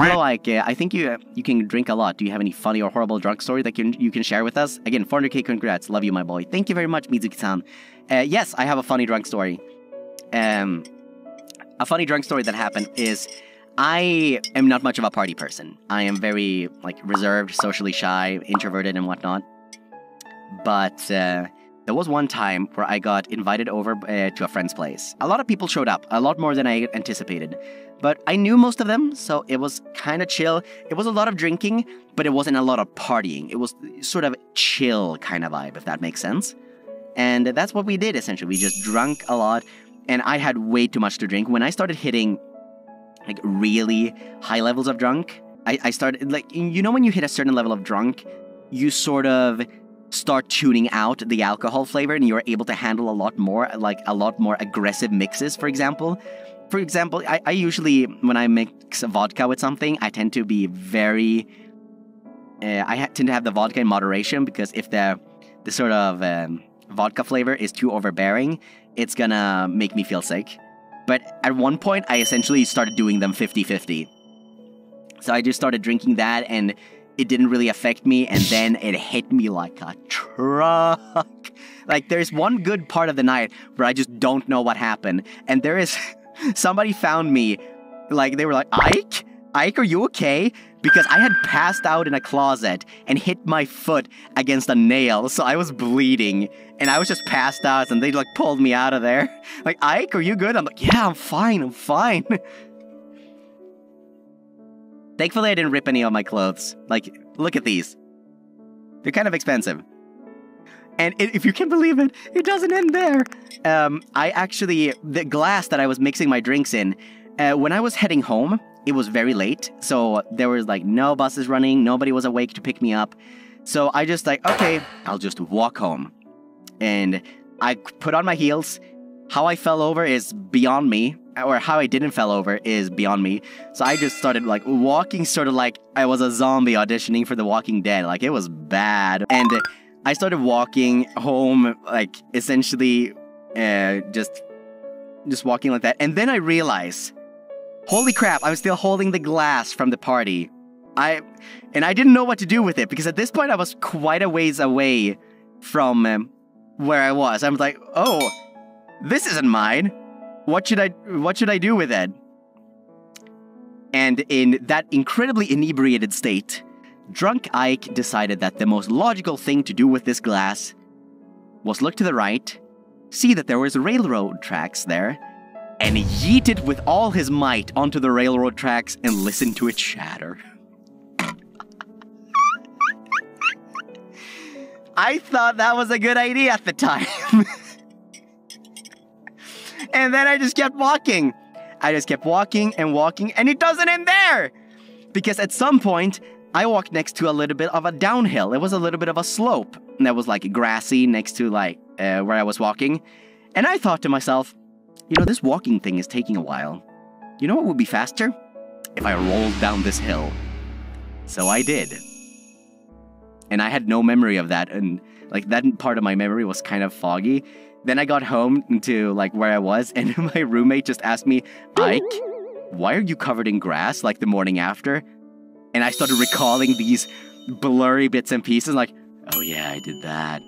Hello, Ike. I think you can drink a lot. Do you have any funny or horrible drunk story that you can share with us? Again, 400k congrats. Love you, my boy. Thank you very much, Mizuki-san. Yes, I have a funny drunk story. A funny drunk story that happened is I am not much of a party person. I am very, like, reserved, socially shy, introverted, and whatnot. But there was one time where I got invited over to a friend's place. A lot of people showed up, a lot more than I anticipated. But I knew most of them, so it was kind of chill. It was a lot of drinking, but it wasn't a lot of partying. It was sort of chill kind of vibe, if that makes sense. And that's what we did, essentially. We just drank a lot, and I had way too much to drink. When I started hitting, like, really high levels of drunk, I started, like, you know when you hit a certain level of drunk, you sort of start tuning out the alcohol flavor, and you're able to handle a lot more, like, a lot more aggressive mixes, for example. For example, I usually, when I mix vodka with something, I tend to be very... I tend to have the vodka in moderation, because if the sort of vodka flavor is too overbearing, it's gonna make me feel sick. But at one point, I essentially started doing them 50-50. So I just started drinking that, and it didn't really affect me, and then it hit me like a truck. Like, there's one good part of the night where I just don't know what happened, and there is... Somebody found me, like, they were like, Ike? Ike, are you okay? Because I had passed out in a closet and hit my foot against a nail, so I was bleeding, and I was just passed out, and they, like, pulled me out of there. Like, Ike, are you good? I'm like, yeah, I'm fine, I'm fine. Thankfully, I didn't rip any of my clothes. Like, look at these. They're kind of expensive. And if you can believe it, it doesn't end there. The glass that I was mixing my drinks in, when I was heading home, it was very late. So there was, like, no buses running. Nobody was awake to pick me up. So I just, like, okay, I'll just walk home. And I put on my heels. How I fell over is beyond me. Or how I didn't fell over is beyond me. So I just started, like, walking sort of like I was a zombie auditioning for The Walking Dead. Like, it was bad. And I started walking home, like, essentially, just walking like that. And then I realized, holy crap, I'm still holding the glass from the party. And I didn't know what to do with it, because at this point I was quite a ways away from where I was. I was like, oh, this isn't mine. What should I do with it? And in that incredibly inebriated state, drunk Ike decided that the most logical thing to do with this glass was look to the right, see that there was railroad tracks there, and yeet it with all his might onto the railroad tracks and listen to it shatter. I thought that was a good idea at the time. And then I just kept walking. I just kept walking, and it doesn't end there! Because at some point, I walked next to a little bit of a downhill. It was a little bit of a slope that was, like, grassy next to, like, where I was walking. And I thought to myself, you know, this walking thing is taking a while. You know what would be faster? If I rolled down this hill. So I did. And I had no memory of that, and, like, that part of my memory was kind of foggy. Then I got home to, like, where I was, and my roommate just asked me, Ike, why are you covered in grass, like, the morning after? And I started recalling these blurry bits and pieces, like, oh yeah, I did that.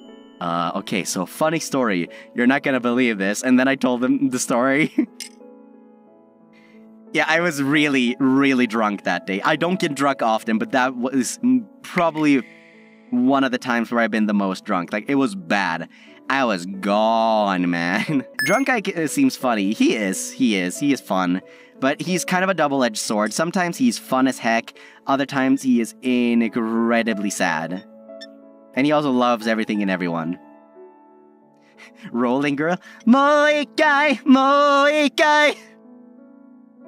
Okay, so funny story. You're not gonna believe this. And then I told them the story. Yeah, I was really, really drunk that day. I don't get drunk often, but that was probably one of the times where I've been the most drunk. Like, it was bad. I was gone, man. Drunk Ike seems funny. He is fun. But he's kind of a double-edged sword. Sometimes he's fun as heck. Other times he is incredibly sad. And he also loves everything and everyone. Rolling girl. Mo ikai, mo ikai.